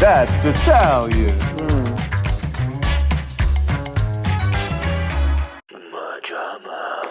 That's Italian. MaJaMa.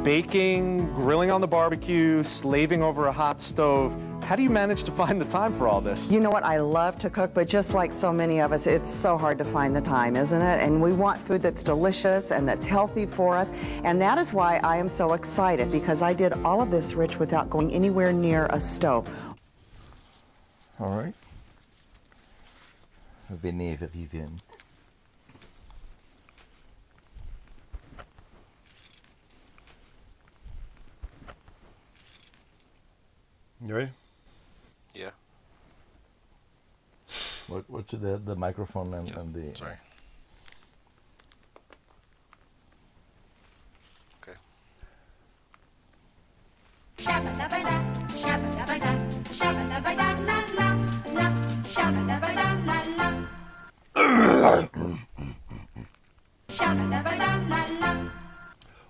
Baking, grilling on the barbecue, slaving over a hot stove. How do you manage to find the time for all this? You know what, I love to cook, but just like so many of us, it's so hard to find the time, isn't it? And we want food that's delicious and that's healthy for us. And that is why I am so excited, because I did all of this, Rich, without going anywhere near a stove. All right. Venez vivant. You ready? Yeah. What's the microphone and the... Sorry. Okay.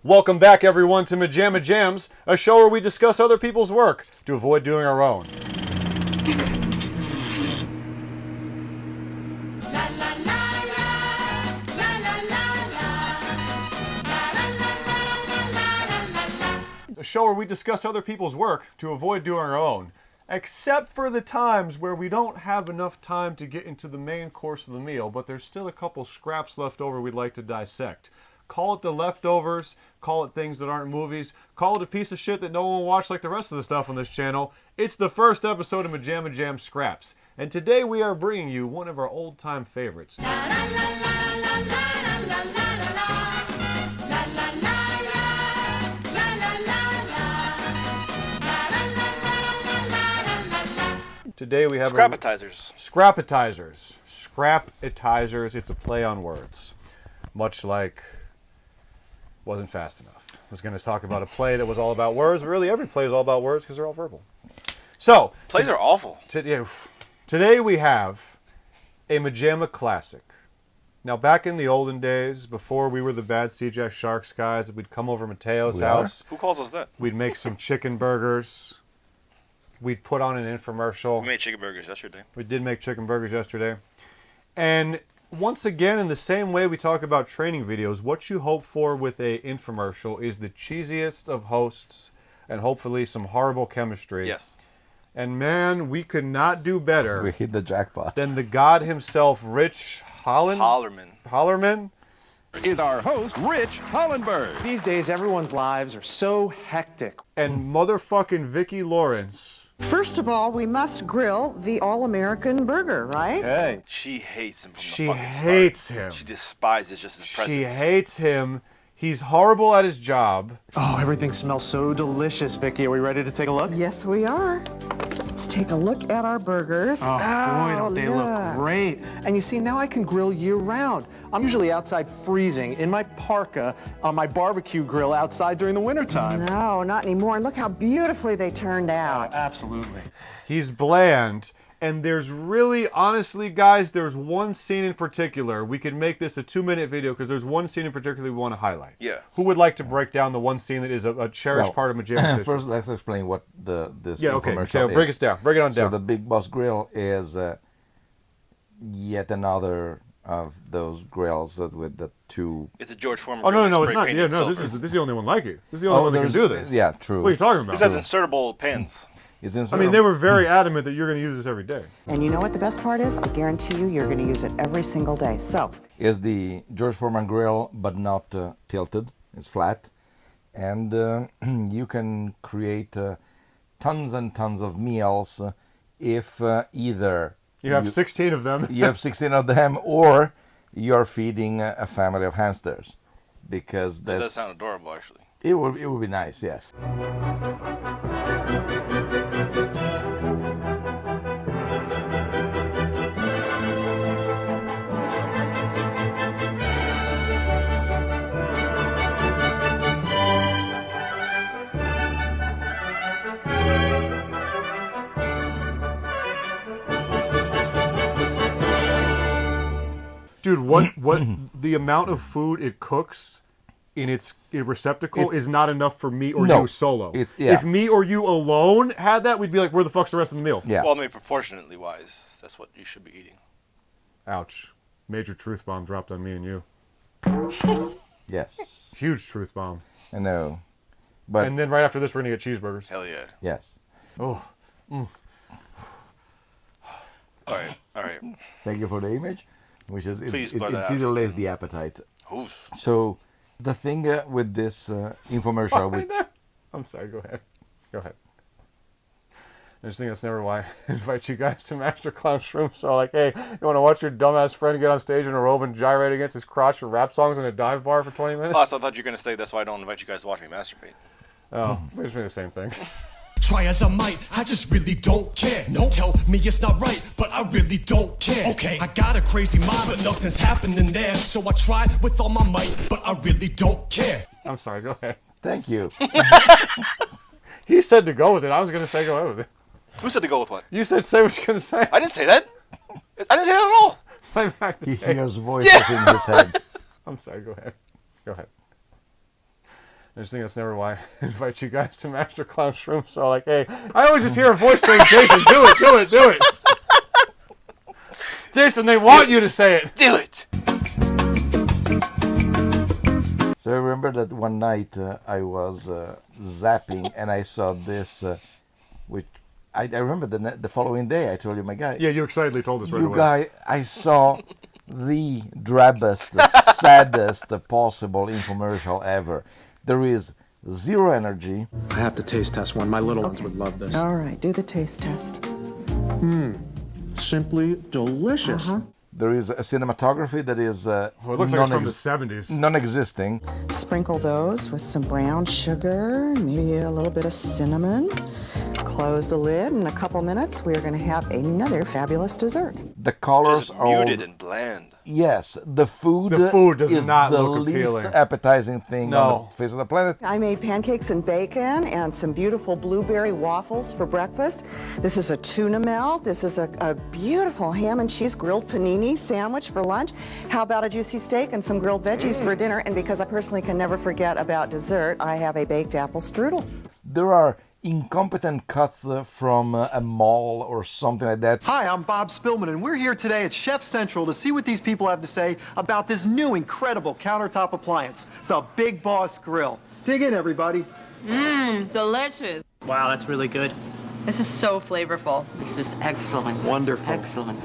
Welcome back, everyone, to MaJaMa Jams, a show where we discuss other people's work to avoid doing our own. A show where we discuss other people's work to avoid doing our own, except for the times where we don't have enough time to get into the main course of the meal, but there's still a couple scraps left over we'd like to dissect. Call it the leftovers, call it things that aren't movies, call it a piece of shit that no one will watch like the rest of the stuff on this channel. It's the first episode of MaJaMa Scraps, and today we are bringing you one of our old-time favorites. Today we have Scrapatizers. Scrapatizers. Scrapatizers. It's a play on words. Much like wasn't fast enough. I was going to talk about a play that was all about words, but really every play is all about words because they're all verbal. So Plays are awful. Today we have a MaJaMa classic. Now, back in the olden days, before we were the bad CJ Sharks guys, we'd come over Mateo's house. Who calls us that? We'd make some chicken burgers. We'd put on an infomercial. We made chicken burgers yesterday. We did make chicken burgers yesterday. And once again, in the same way we talk about training videos, what you hope for with a infomercial is the cheesiest of hosts and hopefully some horrible chemistry. Yes. And man, we could not do better. We hit the jackpot. Than the god himself, Rich Hollerman. Is our host, Rich Hollenberg. These days, everyone's lives are so hectic. And motherfucking Vicki Lawrence. First of all, we must grill the all-American burger, right? Hey. She hates him from She the fucking start. hates him. She despises just his presence. She hates him. He's horrible at his job. Oh, everything smells so delicious, Vicki. Are we ready to take a look? Yes, we are. Let's take a look at our burgers. Oh, boy, don't they yeah. look great. And you see, now I can grill year-round. I'm usually outside freezing in my parka on my barbecue grill outside during the wintertime. No, not anymore. And look how beautifully they turned out. Absolutely. He's bland. And there's really, honestly, guys, there's one scene in particular. We could make this a 2-minute video because there's one scene in particular we want to highlight. Yeah. Who would like to break down the one scene that is a cherished part of MaJaMa's history? First, let's explain what this infomercial So break us down. Break it on down. So the Big Boss Grill is yet another of those grills with the two... It's a George Foreman Oh, grill no, that's it's not. spray-painted Yeah, no, silver. this is the only one like it. This is the only one that can do this. Yeah, true. What are you talking about? This has insertable pins. I mean, they were very adamant that you're going to use this every day. And you know what the best part is? I guarantee you, you're going to use it every single day. So, is the George Foreman grill, but not tilted. It's flat. And you can create tons and tons of meals if either... You have 16 of them. You have 16 of them, or you're feeding a family of hamsters. Because That does sound adorable, actually. It would be nice, yes. Dude, what the amount of food it cooks in its receptacle is not enough for me or you solo. If me or you alone had that, we'd be like, where the fuck's the rest of the meal? Yeah. Well, I mean, proportionately wise, that's what you should be eating. Ouch. Major truth bomb dropped on me and you. Yes. Huge truth bomb. I know. But And then right after this, we're going to get cheeseburgers. Hell yeah. yes. Oh. All right. Thank you for the image, which is Please it blur that out. titillates the appetite. Oof. So the thing with this infomercial, which I'm sorry, go ahead. Go ahead. I just think that's never why I invite you guys to Master Clown Shroom Show. Like, hey, you want to watch your dumbass friend get on stage in a robe and gyrate against his crotch for rap songs in a dive bar for 20 minutes? Plus, I thought you were going to say that's why I don't invite you guys to watch me masturbate. Oh, it's me the same thing. Try as I might, I just really don't care. No, tell me it's not right, but I really don't care. Okay, I got a crazy mind, but nothing's happening there. So I try with all my might, but I really don't care. I'm sorry, go ahead. thank you. He said to go with it. I was going to say go ahead with it. Who said to go with what? You said say what you're going to say. I didn't say that. I didn't say that at all. Play back the He tape. hears voices in his head. I'm sorry, go ahead. Go ahead. I just think that's never why I invite you guys to Master Clown Shroom Show. Like, hey, I always just hear a voice saying, Jason, do it. Jason, they want you to say it. Do it. So I remember that one night I was zapping and I saw this, which I remember the following day I told you, my guy, Yeah, you excitedly told us right you away. guy, I saw the drabbest, saddest possible infomercial ever. There is zero energy. I have to taste test one. My little ones would love this. All right, do the taste test. Simply delicious. There is a cinematography that is Well, it looks like it's from the 70s. non-existing. Sprinkle those with some brown sugar, maybe a little bit of cinnamon. Close the lid. In a couple minutes, we're going to have another fabulous dessert. The colors Just are all, muted and bland. yes. The food does is not the look least appealing. appetizing thing on No. the face of the planet. I made pancakes and bacon and some beautiful blueberry waffles for breakfast. This is a tuna melt. This is a beautiful ham and cheese grilled panini sandwich for lunch. How about a juicy steak and some grilled veggies for dinner? And because I personally can never forget about dessert, I have a baked apple strudel. There are incompetent cuts from a mall or something like that. Hi, I'm Bob Spillman, and we're here today at Chef Central to see what these people have to say about this new incredible countertop appliance, the Big Boss Grill. Dig in, everybody. Delicious. Wow, that's really good. This is so flavorful. This is excellent. Wonderful. Excellent.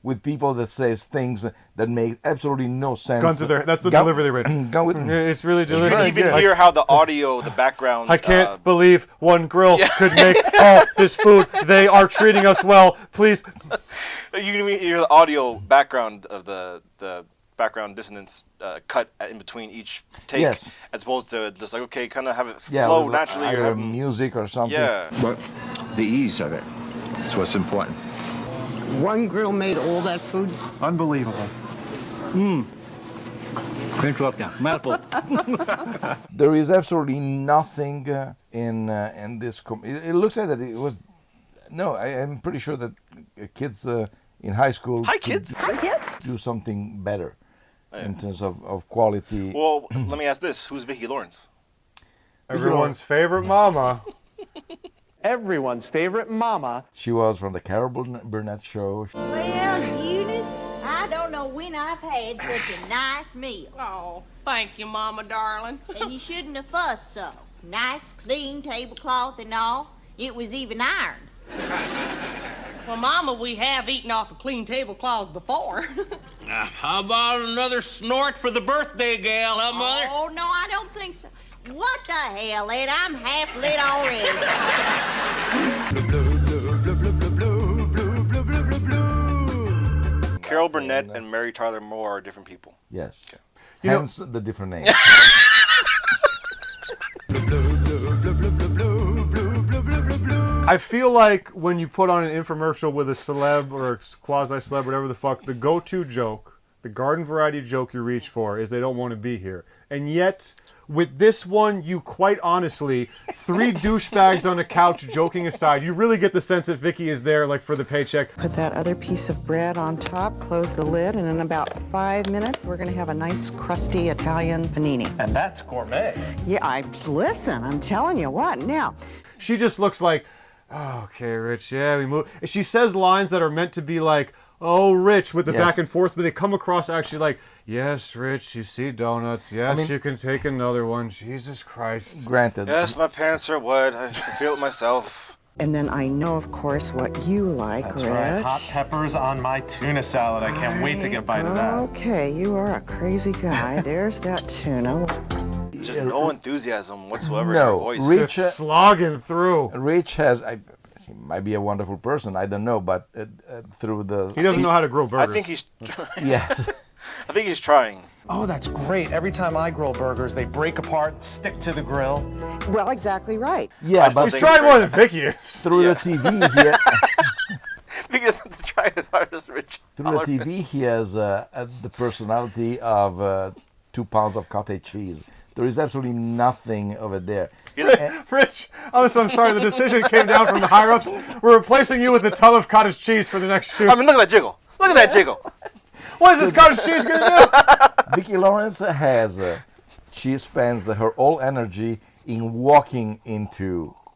With people that says things that make absolutely no sense. Guns to their, that's the delivery they read. Go with It's really You delicious. can even hear how the audio, the background. I can't believe one grill could make all this food. They are treating us well. Please. You can even hear the audio background of the background dissonance cut in between each take, Yes. as opposed to just like, okay, kind of have it yeah, flow with naturally. either You're having, music or something. yeah. But the ease of it is what's important. One grill made all that food? Unbelievable. Interrupt now. Mouthful. There is absolutely nothing in this. It looks like that it was. No, I'm pretty sure that kids in high school Hi, could kids. Hi, kids. do something better in terms of quality. Well, let me ask this: who's Vicki Lawrence? Everyone's favorite mama. Everyone's favorite mama. She was from the Carol Burnett show. Well, Eunice, I don't know when I've had such a nice meal. Oh, thank you, Mama, darling. And you shouldn't have fussed so. Nice, clean tablecloth and all. It was even ironed. Well, Mama, we have eaten off of clean tablecloths before. How about another snort for the birthday gal, huh, Mother? Oh, no, I don't think so. What the hell, Ed? I'm half lit already. Carol Burnett and Mary Tyler Moore are different people. Yes. You know- Hence the different names. I feel like when you put on an infomercial with a celeb or a quasi-celeb, whatever the fuck, the go-to joke, the garden variety joke you reach for is they don't want to be here. And yet, with this one, you quite honestly, 3 douchebags on a couch joking aside, you really get the sense that Vicky is there like for the paycheck. Put that other piece of bread on top, close the lid, and in about 5 minutes, we're gonna have a nice crusty Italian panini. And that's gourmet. Yeah, listen, I'm telling you what, now. She just looks like, oh, okay, Rich, yeah, we move. She says lines that are meant to be like, oh, Rich, with the back and forth, but they come across actually like, yes, Rich, you see donuts. Yes, you can take another one. Jesus Christ. Granted. Yes, my pants are wet. I can feel it myself. And then I know, of course, what you like, That's Rich. right. Hot peppers on my tuna salad. I can't wait to get a bite of that. Okay, you are a crazy guy. There's that tuna. Just no enthusiasm whatsoever in her voice. Rich just slogging through. Rich has, he might be a wonderful person, I don't know, but through the... He doesn't know how to grill burgers. I think he's... Yes. I think he's trying. Oh, that's great. Every time I grill burgers, they break apart, stick to the grill. Well, exactly right. Yeah, but he's trying more than Vicky is. Through the TV here... Vicky doesn't have to try as hard as Rich. Through the TV, he has the personality of 2 pounds of cottage cheese. There is absolutely nothing of it there. Rich, I'm sorry, the decision came down from the higher-ups. We're replacing you with a ton of cottage cheese for the next shoot. I mean, look at that jiggle. Look at that jiggle. What is this cottage cheese going to do? Vicky Lawrence has, she spends her whole energy in walking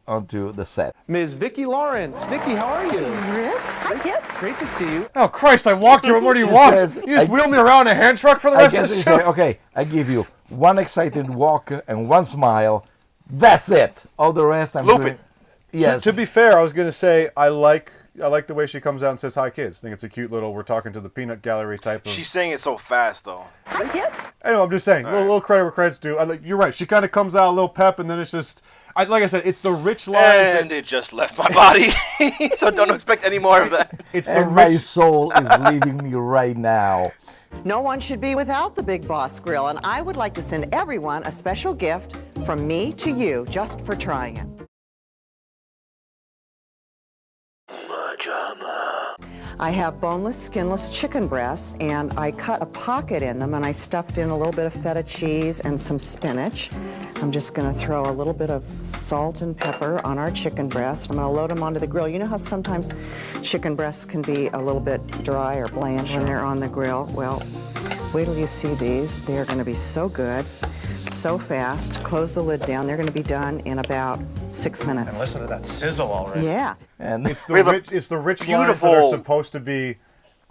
onto the set. Ms. Vicky Lawrence. Vicky, how are you? Rich, hi, kids. Great to see you. Oh, Christ, I walked you. What more do you want? You just wheel me around in a hand truck for the rest of the show? Okay, I give you 1 excited walk and 1 smile. That's it. All the rest I'm doing. Yes. To be fair, I was going to say I like the way she comes out and says hi, kids. I think it's a cute little, we're talking to the peanut gallery type of... She's saying it so fast, though. Hi, kids. I know, I'm just saying. A little credit where credit's due. You're right. She kind of comes out a little pep, and then it's just... like I said, it's the rich lines... And it just left my body. So don't expect any more of that. It's and my soul is leaving me right now. No one should be without the Big Boss Grill, and I would like to send everyone a special gift from me to you just for trying it. MaJaMa. I have boneless, skinless chicken breasts, and I cut a pocket in them, and I stuffed in a little bit of feta cheese and some spinach. I'm just going to throw a little bit of salt and pepper on our chicken breast. I'm going to load them onto the grill. You know how sometimes chicken breasts can be a little bit dry or bland when they're on the grill? Well, wait till you see these. They're going to be so good, so fast. Close the lid down. They're going to be done in about 6 minutes. And listen to that sizzle already. Yeah. And it's the rich lines that are supposed to be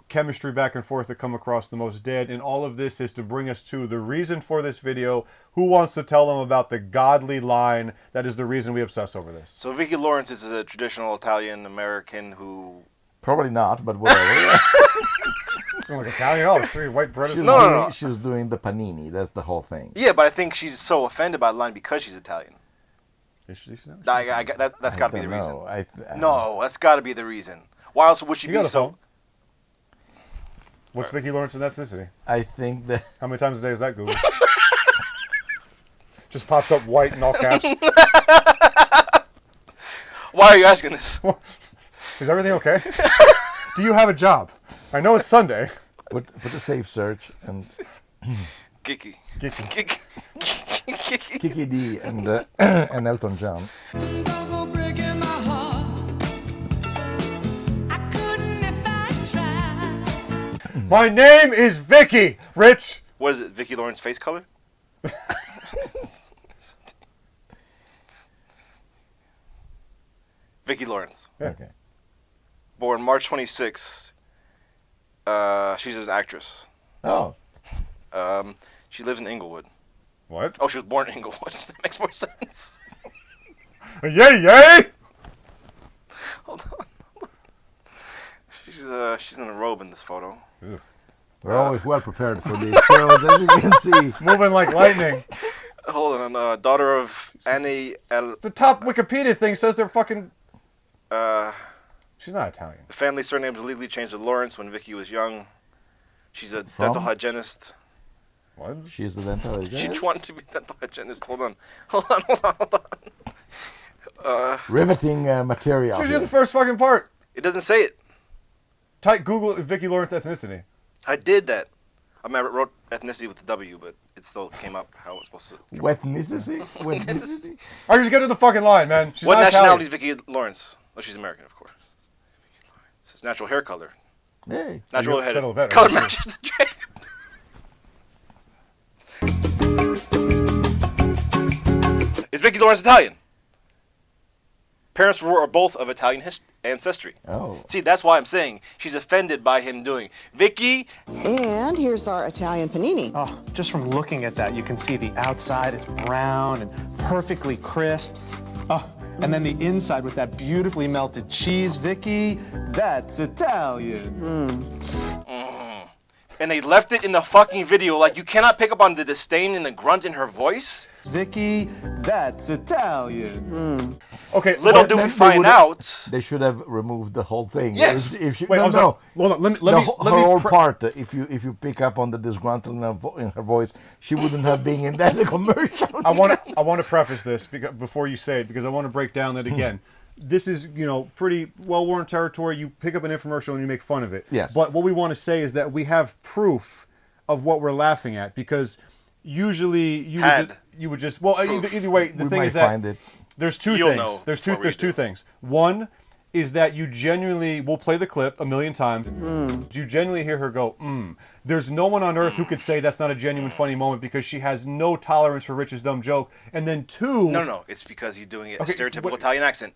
chemistry back and forth that come across the most dead, and all of this is to bring us to the reason for this video. Who wants to tell them about the godly line that is the reason we obsess over this? So Vicky Lawrence is a traditional Italian American who... Probably not, but whatever. Like Italian? Oh, sure, white bread is... No. She's doing the panini. That's the whole thing. Yeah, but I think she's so offended by the line because she's Italian. Is she? That's got to be the reason. No, no, that's got to be the reason. Why else would she be so... Phone. What's Vicky Lawrence's ethnicity? I think that... How many times a day is that Google? Just pops up white in all caps. Why are you asking this? Is everything okay? Do you have a job? I know it's Sunday. Put a safe search and... Kiki. Kiki D and Elton John. My name is Vicky, Rich. What is it, Vicky Lawrence face color? Vicky Lawrence. Yeah. Okay. Born March 26th. She's an actress. Oh. She lives in Inglewood. What? Oh, she was born in Inglewood. That makes more sense. Yay! Hold on. She's in a robe in this photo. Ugh. We're always well prepared for these shows, as you can see. Moving like lightning. Hold on. Daughter of Annie L. The top Wikipedia thing says they're fucking... She's not Italian. The family surname was legally changed to Lawrence when Vicky was young. She's a dental hygienist. What? She's a dental hygienist? She wanted to be a dental hygienist. Hold on. Riveting material. She's the first fucking part. It doesn't say it. Type Google Vicky Lawrence ethnicity. I did that. I mean, I wrote ethnicity with the W, but it still came up how it was supposed to. Wetnicity? Wetnicity? All right, just get to the fucking line, man. She's What not nationality is Italian. Vicki Lawrence? Oh, she's American, of course. This is natural hair color. Hey. Natural Settle hair better. color matches the trade. Is Vicki Lawrence Italian? Parents are both of Italian ancestry. Oh. See, that's why I'm saying she's offended by him doing. Vicki. And here's our Italian panini. Oh, just from looking at that, you can see the outside is brown and perfectly crisp. Oh, and then the inside with that beautifully melted cheese, Vicky, that's Italian. And they left it in the fucking video. Like, you cannot pick up on the disdain and the grunt in her voice. Vicky, that's Italian. Okay, Little do we find out. They should have removed the whole thing. Yes. If she, Wait, no, I'm sorry. no. Hold on. Let Her me whole part. If you pick up on the disgruntlement in her voice, she wouldn't have been in that commercial. I want to preface this before you say it, because I want to break down that again. This is, pretty well-worn territory. You pick up an infomercial and you make fun of it. Yes. But what we want to say is that we have proof of what we're laughing at, because usually you would just either way. The thing is that there's two You'll things. know There's before two things. One is that you genuinely will play the clip a million times. You genuinely hear her go, There's no one on earth who could say that's not a genuine funny moment, because she has no tolerance for Rich's dumb joke. And then two... No. It's because he's doing it a stereotypical Italian accent.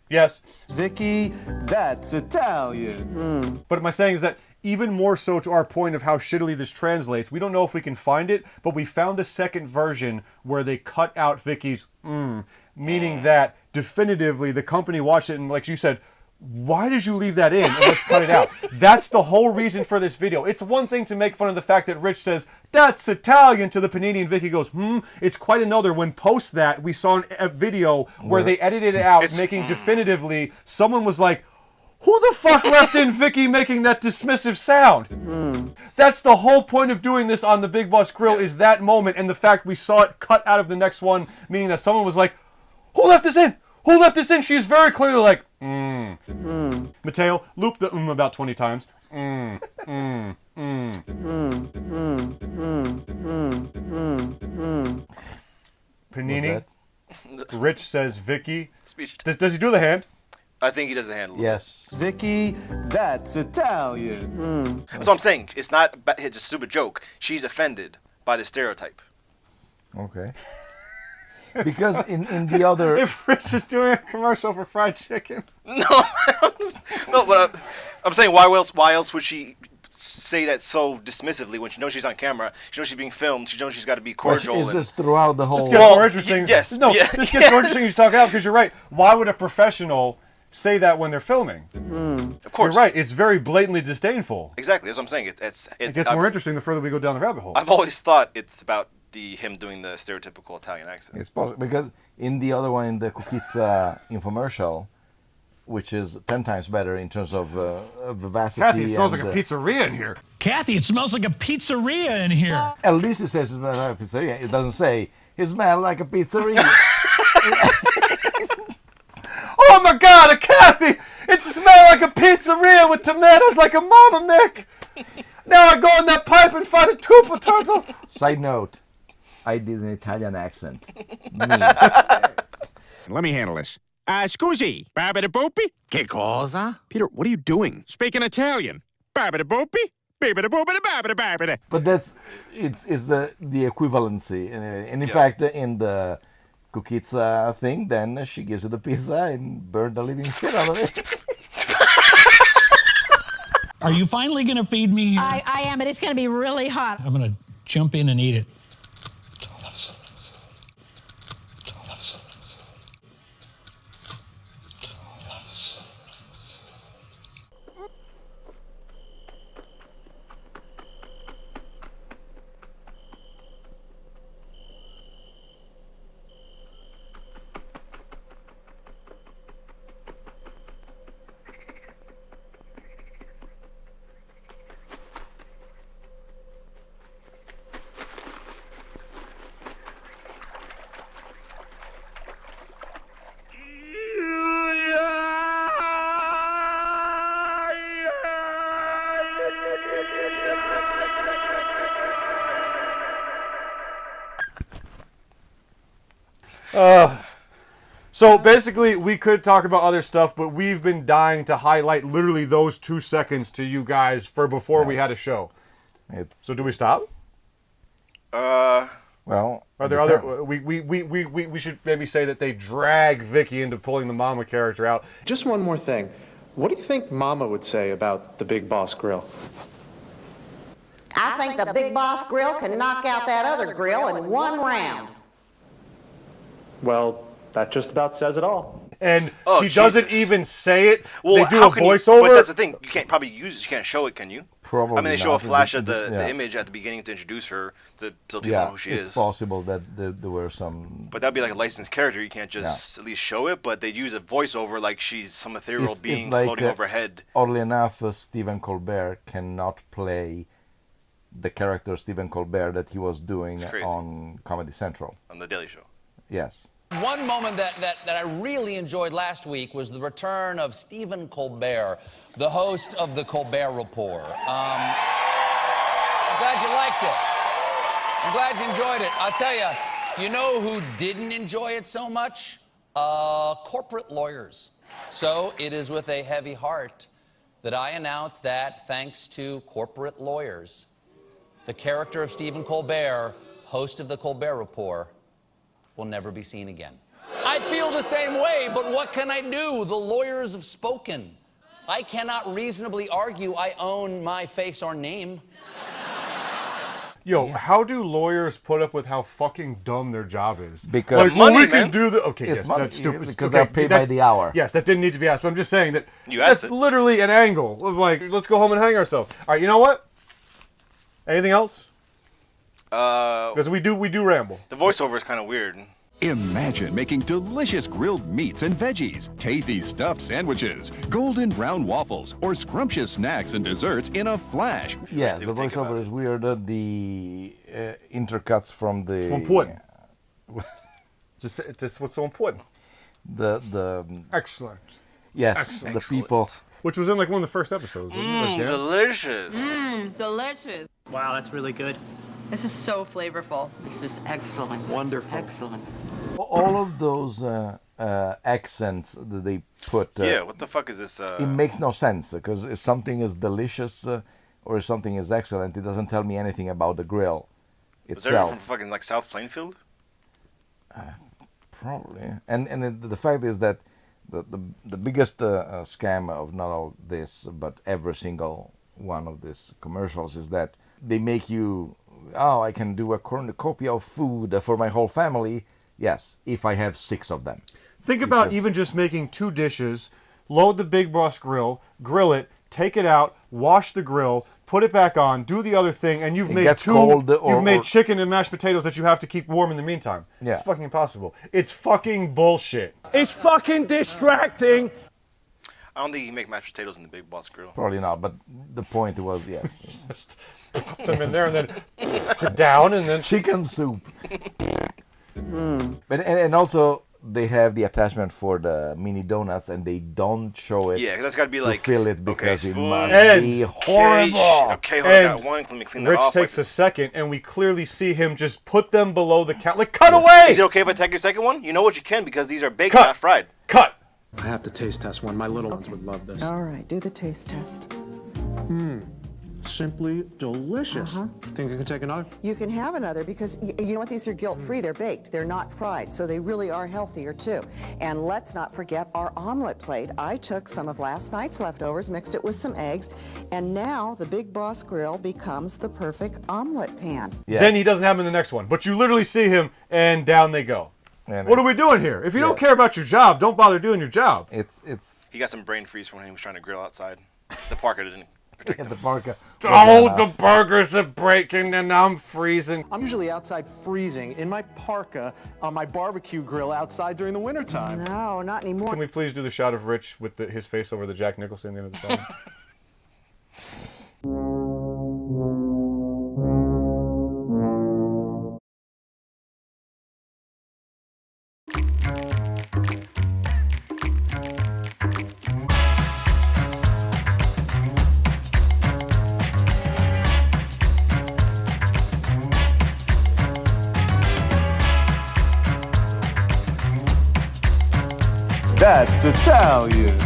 Yes. Vicky, that's Italian. But my saying is that even more so to our point of how shittily this translates, we don't know if we can find it, but we found a second version where they cut out Vicky's meaning that definitively the company watched it and, like you said, why did you leave that in? And let's cut it out. That's the whole reason for this video. It's one thing to make fun of the fact that Rich says, that's Italian to the panini, and Vicky goes, It's quite another when post that we saw a video where they edited it out, making definitively, someone was like, who the fuck left in Vicky making that dismissive sound? That's the whole point of doing this on the Big Boss Grill, is that moment, and the fact we saw it cut out of the next one, meaning that someone was like, who left this in? Who left this in? She is very clearly like, Mateo, loop the about 20 times. Panini. Rich says Vicky. Does he do the hand? I think he does the hand a little Yes. Vicky, that's Italian. So I'm saying, it's not it's a stupid joke. She's offended by the stereotype. Okay. Because in the other... If Rich is doing a commercial for fried chicken. No, but I'm saying, why else would she say that so dismissively when she knows she's on camera? She knows she's being filmed. She knows she's got to be cordial. Is this throughout the whole... This gets more interesting. Yes. No, this gets more interesting as you talk out, because you're right. Why would a professional say that when they're filming? Of course. You're right. It's very blatantly disdainful. Exactly. That's what I'm saying. It gets more interesting the further we go down the rabbit hole. I've always thought it's about him doing the stereotypical Italian accent. It's possible, because in the other one, in the Kukitsa infomercial, which is 10 times better in terms of vivacity. Kathy, it smells like a pizzeria in here. Kathy, it smells like a pizzeria in here. At least it says it smells like a pizzeria. It doesn't say it smells like a pizzeria. Oh my God, a Kathy! It smells like a pizzeria with tomatoes like a Mama Mick. Now I go in that pipe and find a tuba turtle. Side note, I did an Italian accent. Me. Let me handle this. Scusi, babidi-boopy? Che cosa? Peter, what are you doing? Speaking Italian. Babidi-boopy? Babidi-boopity-babidi-babidi. But it's the equivalency. And in fact, in the Kukitsa thing, then she gives it the pizza and burn the living shit out of it. Are you finally going to feed me here? I am, but it's going to be really hot. I'm going to jump in and eat it. So basically, we could talk about other stuff, but we've been dying to highlight literally those 2 seconds to you guys for before we had a show. So do we stop? Well, are there other? We should maybe say that they drag Vicky into pulling the Mama character out. Just one more thing. What do you think Mama would say about the Big Boss Grill? I think the Big Boss Grill can knock out that other grill in 1 round. Well, that just about says it all. And she doesn't even say it. Well, they do a voiceover. But that's the thing. You can't probably use it. You can't show it, can you? Probably I mean, they show not. a flash of the image at the beginning to introduce her, so people know who she is. It's possible that there were some... But that'd be like a licensed character. You can't just at least show it, but they'd use a voiceover like she's some ethereal being like, floating overhead. Oddly enough, Stephen Colbert cannot play the character Stephen Colbert that he was doing on Comedy Central. On The Daily Show. Yes. One moment that I really enjoyed last week was the return of Stephen Colbert, the host of the Colbert Report. I'm glad you liked it. I'm glad you enjoyed it. I'll tell you know who didn't enjoy it so much? Corporate lawyers. So it is with a heavy heart that I announce that, thanks to corporate lawyers, the character of Stephen Colbert, host of the Colbert Report, will never be seen again. I feel the same way, but what can I do? The lawyers have spoken. I cannot reasonably argue I own my face or name. Yo, how do lawyers put up with how fucking dumb their job is? Because like, money, we can do the... Okay, it's yes, money, that's stupid. because they're paid by the hour. Yes, that didn't need to be asked, but I'm just saying that that's literally an angle of like, let's go home and hang ourselves. All right, you know what? Anything else? Because we do ramble. The voiceover is kind of weird. Imagine making delicious grilled meats and veggies, tasty stuffed sandwiches, golden brown waffles, or scrumptious snacks and desserts in a flash. Yes, the voiceover is weird. The intercuts from the... It's so important. Just what's so important. The Excellent. Yes, Excellent. the people... Which was in like one of the first episodes. Wasn't it? Delicious. Delicious. Wow, that's really good. This is so flavorful. This is excellent. Wonderful. Excellent. All of those accents that they put... yeah, what the fuck is this? It makes no sense, because if something is delicious or if something is excellent, it doesn't tell me anything about the grill Was that itself. from fucking like South Plainfield? Probably. And the fact is that the biggest scam of not all this, but every single one of these commercials is that they make you... Oh, I can do a cornucopia of food for my whole family. Yes, if I have 6 of them. Think about even just making 2 dishes, load the Big Boss Grill, grill it, take it out, wash the grill, put it back on, do the other thing, and you've made you've made chicken and mashed potatoes that you have to keep warm in the meantime. Yeah. It's fucking impossible. It's fucking bullshit. It's fucking distracting. I don't think you can make mashed potatoes in the Big Boss Grill. Probably not, but the point was, yes. Just pop them in there and then put down and then... Chicken soup. But, and also, they have the attachment for the mini donuts, and they don't show it. Yeah, 'cause that's got to be like... fill it because it must be And- horrible. Okay, hold on, I got one. Let me clean that Rich off. takes a second, and we clearly see him just put them below the count. Like, cut away! Is it okay if I take your second one? You know what, you can, because these are baked, not fried. Cut! I have to taste test one. My little ones would love this. All right, do the taste test. Simply delicious. Think I can take another? You can have another because you know what? These are guilt-free. They're baked. They're not fried, so they really are healthier too. And let's not forget our omelet plate. I took some of last night's leftovers, mixed it with some eggs, and now the Big Boss Grill becomes the perfect omelet pan. Yes. Then he doesn't have him in the next one. But you literally see him, and down they go. And what are we doing here? If you don't care about your job, don't bother doing your job. It's He got some brain freeze from when he was trying to grill outside. The Parker didn't protect him. the Parker. Oh, the burgers are breaking and I'm freezing. I'm usually outside freezing in my parka on my barbecue grill outside during the wintertime. No, not anymore. Can we please do the shot of Rich with his face over the Jack Nicholson at the end of the song? That's Italian.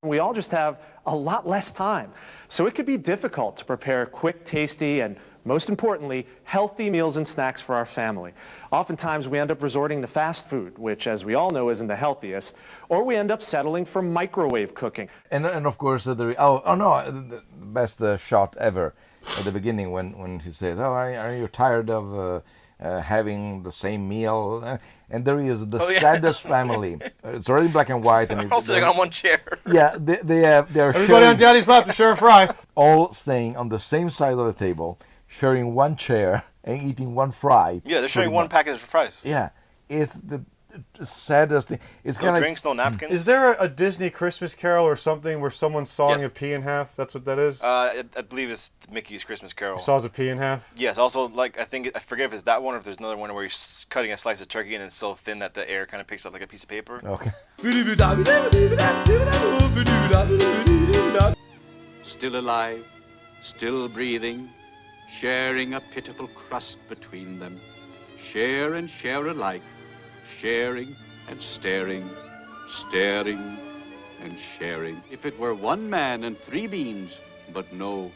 We all just have a lot less time, so it could be difficult to prepare quick, tasty, and most importantly, healthy meals and snacks for our family. Oftentimes, we end up resorting to fast food, which, as we all know, isn't the healthiest, or we end up settling for microwave cooking. And of course, the best shot ever at the beginning when she says, "Oh, are you tired of having the same meal?" And there is the saddest family. It's already black and white, and They're all sitting on one chair. Yeah, they are. Everybody on Daddy's lap to share a fry. All staying on the same side of the table, sharing one chair and eating one fry. Yeah, they're sharing one package of fries. Yeah, it's the saddest thing. It's No kind of drinks, no napkins. Is there a Disney Christmas Carol or something where someone's sawing a pea in half? That's what that is? I believe it's Mickey's Christmas Carol. Saws a pea in half? Yes, also, like, I forget if it's that one or if there's another one where he's cutting a slice of turkey and it's so thin that the air kind of picks up like a piece of paper. Okay. Still alive, still breathing, sharing a pitiful crust between them. Share and share alike, sharing and staring, staring and sharing. If it were one man and 3 beans, but no,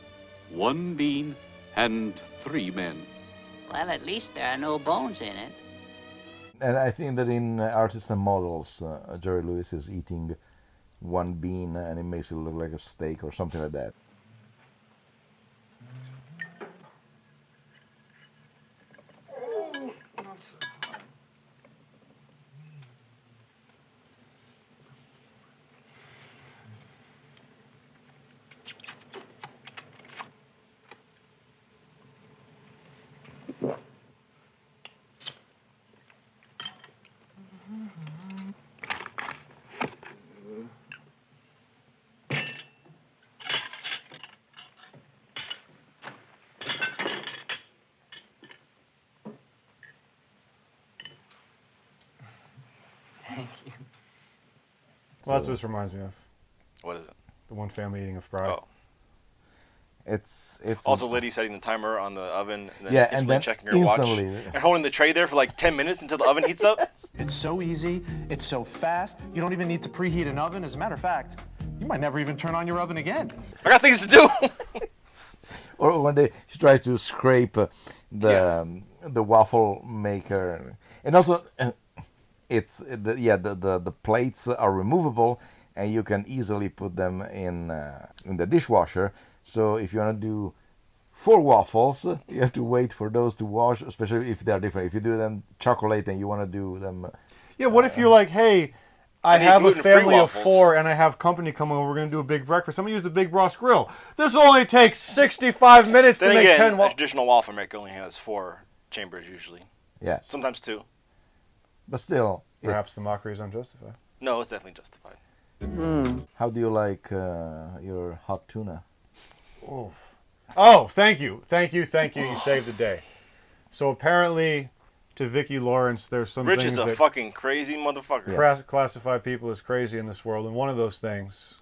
1 bean and 3 men. Well, at least there are no bones in it. And I think that in Artists and Models, Jerry Lewis is eating 1 bean and it makes it look like a steak or something like that. Well, that's what this reminds me of. What is it? The one family eating a fry. Oh. It's also Liddy setting the timer on the oven and then Yeah, instantly and then checking her watch instantly. and holding the tray there for like 10 minutes until the oven heats up. It's so easy, it's so fast, you don't even need to preheat an oven. As a matter of fact, you might never even turn on your oven again. I got things to do. Or when she tries to scrape the waffle maker, and also the plates are removable, and you can easily put them in the dishwasher. So if you want to do 4 waffles, you have to wait for those to wash, especially if they are different. If you do them chocolate and you want to do them, yeah. What if you're like, hey, I need have a gluten-free family of waffles. 4 and I have company come over. We're going to do a big breakfast. I'm going to use the big Boss Grill. This only takes 65 minutes Then to make again, 10 a waffles. traditional waffle maker only has 4 chambers usually. Yes. Sometimes 2. but still, Perhaps the mockery is unjustified. No, it's definitely justified. How do you like your hot tuna? Oof. Oh, thank you. You saved the day. So apparently, to Vicki Lawrence, there's some Rich things is a that fucking crazy motherfucker. classify people as crazy in this world, and one of those things,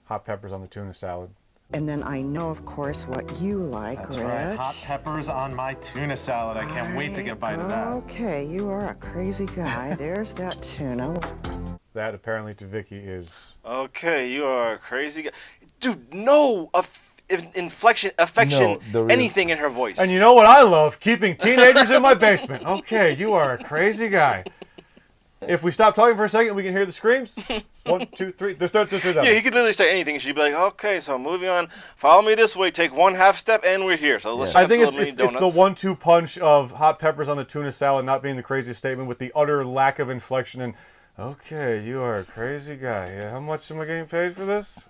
hot peppers on the tuna salad. And then I know, of course, what you like, That's Rich. right, hot peppers on my tuna salad. I can't wait to get a bite of that. Okay, you are a crazy guy. There's that tuna. That apparently to Vicki is. Okay, you are a crazy guy. Dude, no inflection, affection, anything in her voice. And you know what I love? Keeping teenagers in my basement. Okay, you are a crazy guy. If we stop talking for a second, we can hear the screams. 1, 2, 3. There's Yeah, he could literally say anything, and she'd be like, "Okay, so moving on. Follow me this way. Take 1/2 step, and we're here." So let's. I think it's the 1-2 punch of hot peppers on the tuna salad not being the craziest statement with the utter lack of inflection and. Okay, you are a crazy guy. Yeah, how much am I getting paid for this?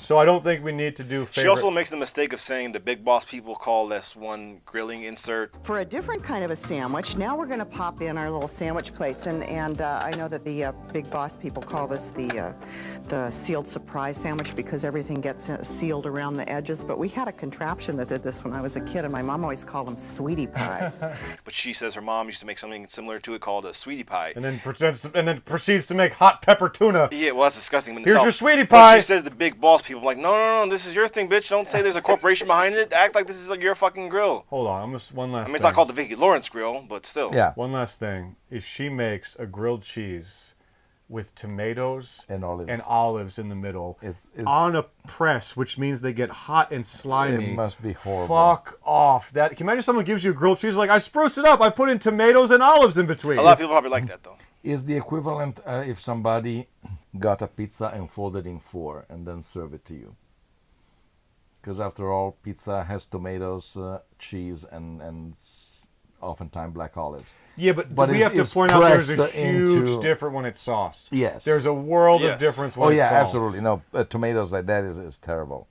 So I don't think we need to do favorite. She also makes the mistake of saying the Big Boss people call this one grilling insert. For a different kind of a sandwich, now we're going to pop in our little sandwich plates, and I know that the Big Boss people call this the sealed surprise sandwich because everything gets sealed around the edges, but we had a contraption that did this when I was a kid, and my mom always called them sweetie pies. But she says her mom used to make something similar to it called a sweetie pie. And then pretends and then proceeds to make hot pepper tuna. Yeah, well, that's disgusting. When Here's your sweetie pie. When she says the big boss people, like, no, this is your thing, bitch. Don't say there's a corporation behind it. Act like this is like your fucking grill. Hold on, one last. I mean, it's not called the Vicki Lawrence grill, but still. Yeah. One last thing is she makes a grilled cheese with tomatoes and olives in the middle on a press, which means they get hot and slimy. It must be horrible. Fuck off. Can you imagine someone gives you a grilled cheese like, I spruce it up, I put in tomatoes and olives in between. A lot of people probably like that, though. Is the equivalent if somebody got a pizza and folded in 4 and then serve it to you? Because after all, pizza has tomatoes, cheese, and oftentimes black olives. Yeah, but we have to point out there's a huge difference when it's sauce. Yes. There's a world of difference when it's sauce. Absolutely. No, tomatoes like that is terrible.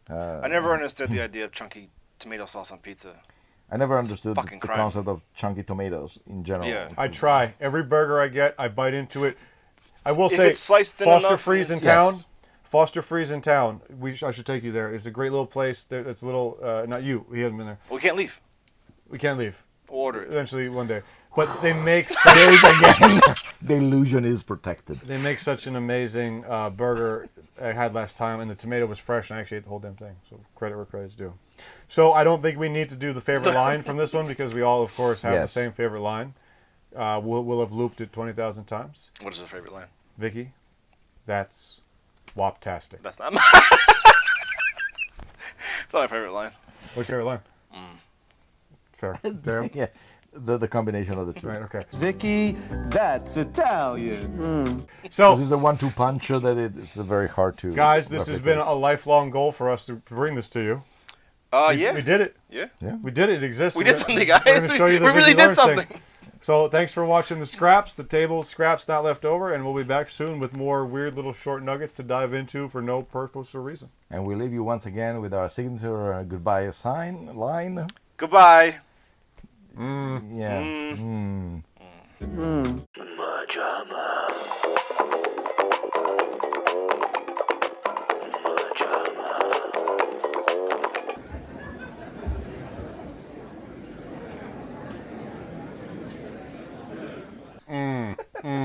I never understood the idea of chunky tomato sauce on pizza. I never understood the crime. concept of chunky tomatoes in general. Yeah. I try. Every burger I get, I bite into it. I will If say, it's sliced thin Foster enough, Freeze in yes. town. Foster Freeze in town. I should take you there. It's a great little place. It's a little, not you. We haven't been there. We can't leave. We can't leave. We'll order it. Eventually, one day. But they make again. The illusion is protected. They make such an amazing burger I had last time, and the tomato was fresh, and I actually ate the whole damn thing. So credit where credit's due. So I don't think we need to do the favorite line from this one because we all, of course, have the same favorite line. We'll have looped it 20,000 times. What is your favorite line? Vicky, that's wop-tastic. That's not my... It's not my favorite line. What's your favorite line? Fair. Darryl? Yeah. The combination of the two. Right, okay. Vicky, that's Italian. So this is a 1-2 punch that it's very hard to. Guys, this has been a lifelong goal for us to bring this to you. Yeah. We did it. Yeah. We did it. It exists. We did something, guys. We're going to show you the we really Vicky did Lawrence something. thing. So thanks for watching the scraps, the table scraps not left over, and we'll be back soon with more weird little short nuggets to dive into for no purpose or reason. And we leave you once again with our signature goodbye line. Goodbye. Yeah. MaJaMa. Mm.